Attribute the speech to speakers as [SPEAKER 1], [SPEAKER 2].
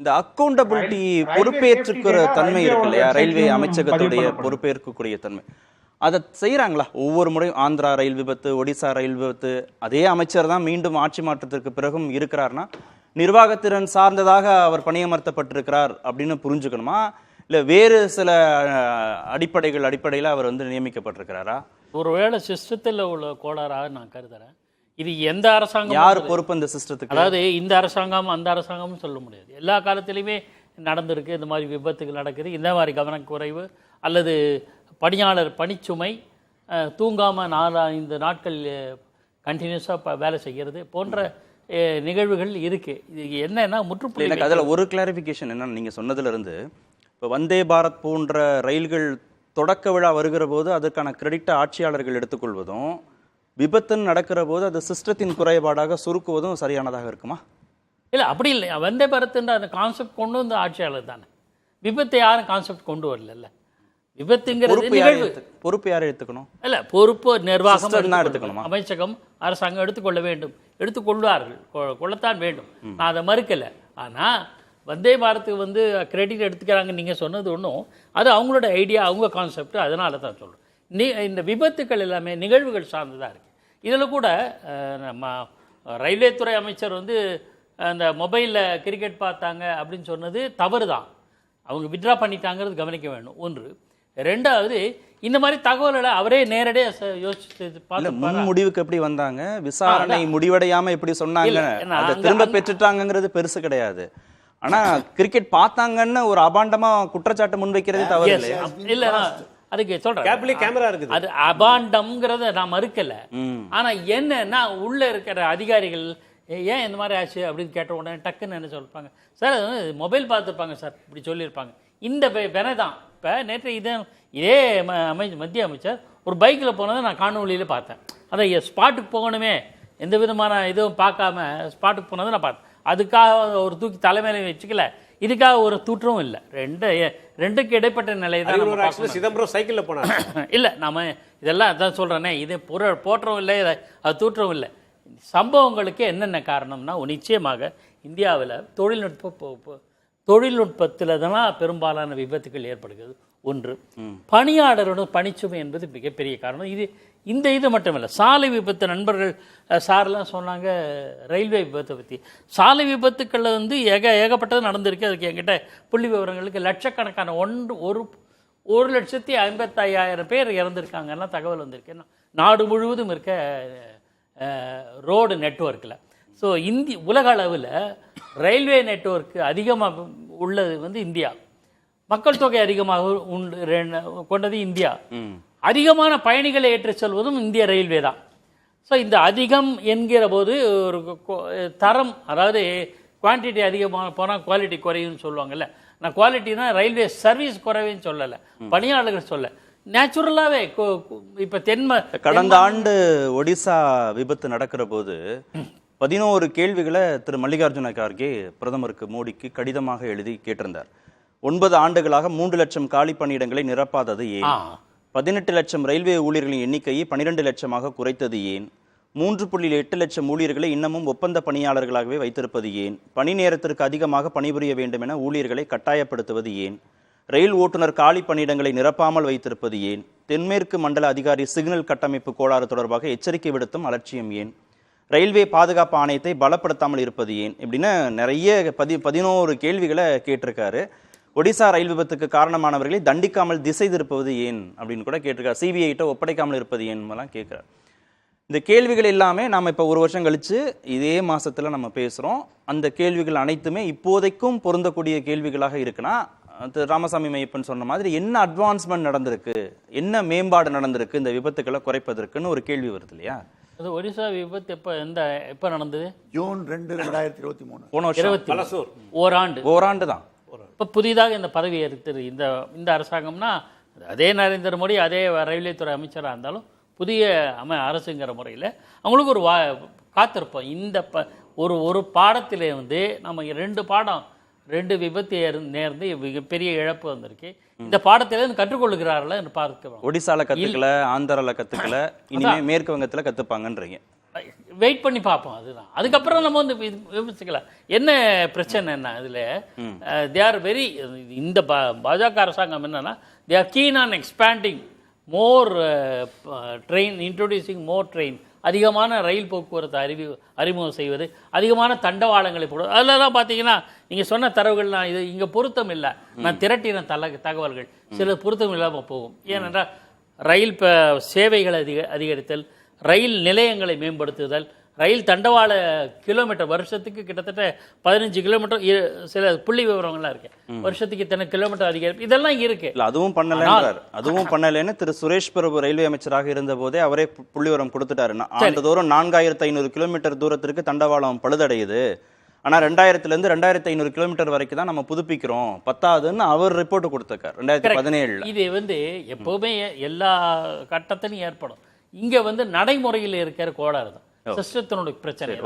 [SPEAKER 1] இந்த அக்கௌண்டபிலிட்டி பொறுப்பேற்றுக்கிற தன்மை இருக்கு இல்லையா, ரயில்வே அமைச்சகத்துடைய பொறுப்பேற்கக்கூடிய தன்மை அதை செய்யறாங்களா? ஒவ்வொரு முறையும் ஆந்திரா ரயில் விபத்து, ஒடிசா ரயில் விபத்து, அதே அமைச்சர் தான் மீண்டும் ஆட்சி மாற்றத்திற்கு பிறகும் இருக்கிறார்னா நிர்வாகத்திறன் சார்ந்ததாக அவர் பணியமர்த்தப்பட்டிருக்கிறார் அப்படின்னு புரிஞ்சுக்கணுமா, இல்லை வேறு சில அடிப்படையில் அவர் வந்து நியமிக்கப்பட்டிருக்கிறாரா?
[SPEAKER 2] ஒருவேளை சிஸ்டத்தில் உள்ள கோளாறாக நான் கருதுறேன். இது எந்த அரசாங்கம்,
[SPEAKER 1] யார் பொறுப்பு இந்த சிஸ்டத்துக்கு?
[SPEAKER 2] அதாவது இந்த அரசாங்கம் அந்த அரசாங்கம்னு சொல்ல முடியாது. எல்லா காலத்திலையுமே நடந்திருக்கு இந்த மாதிரி விபத்துகள் நடக்குது. இந்த மாதிரி கவனக்குறைவு அல்லது பணியாளர் பணிச்சுமை, தூங்காமல் 4-5 நாட்கள் கண்டினியூஸாக வேலை செய்கிறது போன்ற நிகழ்வுகள் இருக்குது. இது என்னன்னா முற்றுப்புள்ளி.
[SPEAKER 1] எனக்கு அதில் ஒரு கிளாரிஃபிகேஷன் என்னன்னு, நீங்கள் சொன்னதுலேருந்து இப்போ வந்தே பாரத் போன்ற ரயில்கள் தொடக்க விழா வருகிற போது அதற்கான கிரெடிட்டை ஆட்சியாளர்கள் எடுத்துக்கொள்வதும், விபத்துன்னு நடக்கிற போது அது சிஸ்டத்தின் குறைபாடாக சுருக்குவதும் சரியானதாக இருக்குமா?
[SPEAKER 2] இல்லை, அப்படி இல்லை. வந்தே பாரத்ன்ற அந்த கான்செப்ட் கொண்டு வந்து ஆட்சியாளர் தானே. விபத்தை யாரும் கான்செப்ட் கொண்டு வரல. விபத்துங்கிறது நிகழ்வு.
[SPEAKER 1] பொறுப்பு யாரை எடுத்துக்கணும்?
[SPEAKER 2] இல்லை, பொறுப்பு நிர்வாகம்
[SPEAKER 1] எடுத்துக்கணுமா?
[SPEAKER 2] அமைச்சகம், அரசாங்கம் எடுத்துக்கொள்ள வேண்டும், எடுத்துக்கொள்வார்கள், கொள்ளத்தான் வேண்டும். நான் அதை மறுக்கலை. ஆனால் வந்தே பாரத்துக்கு வந்து கிரெடிட் எடுத்துக்கிறாங்க நீங்கள் சொன்னது ஒன்றும், அது அவங்களோட ஐடியா, அவங்க கான்செப்ட். அதனால தான் சொல்கிறேன். இந்த விபத்துக்கள் எல்லாமே நிகழ்வுகள் சார்ந்ததாக இருக்குது. இதில் கூட நம்ம ரயில்வே துறை அமைச்சர் வந்து அந்த மொபைலில் கிரிக்கெட் பார்த்தாங்க அப்படின்னு சொன்னது தவறு தான். அவங்க வித்ட்ரா பண்ணிட்டாங்கிறது கவனிக்க வேண்டும். ஒன்று. ரெண்டாவது, இந்த மாதிரி தகவல்களை அவரே நேரடியாக யோசிச்சு
[SPEAKER 1] பார்த்து முடிவுக்கு எப்படி வந்தாங்க, விசாரணை முடிவடையாம எப்படி சொன்னாங்க, அதை திரும்ப பெற்றுட்டாங்கிறது பெருசு கிடையாது. ஆனா கிரிக்கெட் பார்த்தாங்கன்னு ஒரு அபாண்டமா குற்றச்சாட்டு முன்வைக்கிறது தவறு
[SPEAKER 2] இல்ல. அதுக்கு சொல்றேன்,
[SPEAKER 3] கேமரா இருக்குது.
[SPEAKER 2] அது அபாண்டம்ங்கிறத நான் மறுக்கல. ஆனா என்னன்னா உள்ள இருக்கிற அதிகாரிகள் ஏன் இந்த மாதிரி ஆச்சு அப்படின்னு கேட்ட உடனே டக்குன்னு என்ன சொல்லிருப்பாங்க, சார் மொபைல் பார்த்துருப்பாங்க சார், இப்படி சொல்லியிருப்பாங்க. இந்த வினைதான். இப்போ நேற்று இதே மத்திய அமைச்சர் ஒரு பைக்கில் போனதை நான் காணொலியில் பார்த்தேன். அதை ஸ்பாட்டுக்கு போகணுமே, எந்த விதமான இதுவும் பார்க்காம ஸ்பாட்டுக்கு போனதை நான் பார்த்தேன். அதுக்காக ஒரு தூக்கி தலைமையில வச்சுக்கல, இதுக்காக ஒரு தூற்றமும் இல்லை. ரெண்டுக்கு இடைப்பட்ட நிலை தான்.
[SPEAKER 3] சிதம்பரம் சைக்கிளில் போனாங்க.
[SPEAKER 2] இல்லை, நாம இதெல்லாம் அதான் சொல்கிறேன்னே, இது போற்றவும் இல்லை, அது தூற்றவும் இல்லை. சம்பவங்களுக்கு என்னென்ன காரணம்னா, நிச்சயமாக இந்தியாவில் தொழில்நுட்பத்தில் தான் பெரும்பாலான விபத்துகள் ஏற்படுகிறது. ஒன்று. பணியாளரோட பணிச்சுமை என்பது மிகப்பெரிய காரணம். இது மட்டும் இல்லை, சாலை விபத்து. நண்பர்கள் சார்லாம் சொன்னாங்க ரயில்வே விபத்தை பற்றி. சாலை விபத்துக்களில் வந்து ஏகப்பட்டது நடந்திருக்கு. அதுக்கு என்கிட்ட புள்ளி விவரங்களுக்கு லட்சக்கணக்கான 1,55,000 பேர் இறந்துருக்காங்கன்னா தகவல் வந்திருக்கு. நாடு முழுவதும் இருக்க ரோடு நெட்வொர்க்கில். ஸோ உலக அளவில் ரயில்வே நெட்வொர்க் அதிகமாக உள்ளது வந்து இந்தியா. மக்கள் தொகை அதிகமாக கொண்டது இந்தியா. அதிகமான பயணிகளை ஏற்றிச் செல்வதும் இந்திய ரயில்வே தான். ஸோ இந்த அதிகம் என்கிற போது ஒரு தரம், அதாவது குவான்டிட்டி அதிகமாக போனால் குவாலிட்டி குறையும்னு சொல்லுவாங்கல்ல. நான் குவாலிட்டினா ரயில்வே சர்வீஸ் குறைவுன்னு சொல்லலை, பணியாளர்கள் சொல்ல. நேச்சுரலாகவே இப்போ
[SPEAKER 1] கடந்த ஆண்டு ஒடிசா விபத்து நடக்கிற போது 11 கேள்விகளை திரு மல்லிகார்ஜுன கார்கே பிரதமருக்கு மோடிக்கு கடிதமாக எழுதி கேட்டிருந்தார். 9 ஆண்டுகளாக 3 லட்சம் காலி பணியிடங்களை நிரப்பாதது ஏன்? 18 லட்சம் ரயில்வே ஊழியர்களின் எண்ணிக்கையை 12 லட்சமாக குறைத்தது ஏன்? 3.8 லட்சம் ஊழியர்களை இன்னமும் ஒப்பந்த பணியாளர்களாகவே வைத்திருப்பது ஏன்? பணி நேரத்திற்கு அதிகமாக பணிபுரிய வேண்டும் என ஊழியர்களை கட்டாயப்படுத்துவது ஏன்? ரயில் ஓட்டுநர் காலி பணியிடங்களை நிரப்பாமல் வைத்திருப்பது ஏன்? தென்மேற்கு மண்டல அதிகாரி சிக்னல் கட்டமைப்பு கோளாறு தொடர்பாக எச்சரிக்கை விடுத்தும் அலட்சியம் ஏன்? ரயில்வே பாதுகாப்பு ஆணையத்தை பலப்படுத்தாமல் இருப்பது ஏன்? இப்படின்னு நிறைய 11 கேள்விகளை கேட்டிருக்காரு. ஒடிசா ரயில் விபத்துக்கு காரணமானவர்களை தண்டிக்காமல் திசை திருப்புவது ஏன் அப்படின்னு கூட கேட்டிருக்காரு. சிபிஐட்ட ஒப்படைக்காமல் இருப்பது ஏன்லாம் கேட்கிறார். இந்த கேள்விகள் எல்லாமே நாம் இப்போ 1 வருஷம் கழிச்சு இதே மாசத்துல நம்ம பேசுகிறோம். அந்த கேள்விகள் அனைத்துமே இப்போதைக்கும் பொருந்தக்கூடிய கேள்விகளாக இருக்குன்னா, ராமசாமி மையப்பன் சொன்ன மாதிரி என்ன அட்வான்ஸ்மெண்ட் நடந்திருக்கு, என்ன மேம்பாடு நடந்திருக்கு இந்த விபத்துக்களை குறைப்பதற்குன்னு ஒரு கேள்வி வருது இல்லையா?
[SPEAKER 2] அது ஒடிசா விபத்து எப்போ நடந்தது?
[SPEAKER 4] ஜூன் 2, 2023.
[SPEAKER 1] போன வருஷம்.
[SPEAKER 2] ஓராண்டு தான். இப்போ புதிதாக இந்த பதவி ஏற்று இந்த அரசாங்கம்னா, அதே நரேந்திர மோடி, அதே ரயில்வே துறை அமைச்சராக இருந்தாலும் புதிய அரசுங்கிற முறையில் அவங்களுக்கு ஒரு காத்திருப்போம். இந்த ஒரு பாடத்திலே வந்து நம்ம 2 விபத்து நேர்ந்து மிகப்பெரிய இழப்பு வந்திருக்கு. இந்த பாடத்திலிருந்து கற்றுக்கொள்கிறார்கள் என்று பார்க்கிறோம்.
[SPEAKER 1] ஒடிசால கத்துக்கல, ஆந்திரால கத்துக்கல, இனிமே மேற்கு வங்கத்துல கத்துப்பாங்கன்றீங்க.
[SPEAKER 2] வெயிட் பண்ணி பார்ப்போம். அதுதான். அதுக்கப்புறம் நம்ம வந்து விமர்சிக்கலாம். என்ன பிரச்சனைன்னா இதில் தே ஆர் வெரி, இந்த பாஜக அரசாங்கம் என்னன்னா they are keen on expanding more train, introducing more train, அதிகமான ரயில் போக்குவரத்து அறிமுகம் செய்வது, அதிகமான தண்டவாளங்களை போடுவது. அதில் தான் பார்த்தீங்கன்னா நீங்கள் சொன்ன தரவுகள் நான் இது இங்கே பொருத்தம் இல்லை, நான் திரட்டின தகவல்கள் சில பொருத்தம் இல்லாமல் போகும். ஏனென்றால் ரயில் சேவைகளை அதிகரித்தல், ரயில் நிலையங்களை மேம்படுத்துதல், ரயில் தண்டவாள கிலோமீட்டர் வருஷத்துக்கு கிட்டத்தட்ட 15 கிலோமீட்டர், சில புள்ளி விவரங்கள்லாம் இருக்கு, வருஷத்துக்கு இத்தனை கிலோமீட்டர் அதிகரிப்பு, இதெல்லாம் இருக்கு.
[SPEAKER 1] இல்ல அதுவும் பண்ணலன்றார். அதுவும் பண்ணலன்னு திரு சுரேஷ் பிரபு ரயில்வே அமைச்சராக இருந்த போதே அவரே புள்ளிவரம் கொடுத்துட்டாரு. ஆண்டுதோறும் 4500 கிலோமீட்டர் தூரத்திற்கு தண்டவாளம் பழுதடையுது, ஆனா 2000 இருந்து 2500 கிலோமீட்டர் வரைக்கும் தான் நம்ம புதுப்பிக்கிறோம், பத்தாதுன்னு அவர் ரிப்போர்ட் கொடுத்திருக்காரு 2017.
[SPEAKER 2] இது வந்து எப்பவுமே எல்லா கட்டத்திலும் ஏற்படும். இங்க வந்து நடைமுறையில் இருக்கிற கோளாறு தான், சிஸ்டத்தினுடைய பிரச்சனை.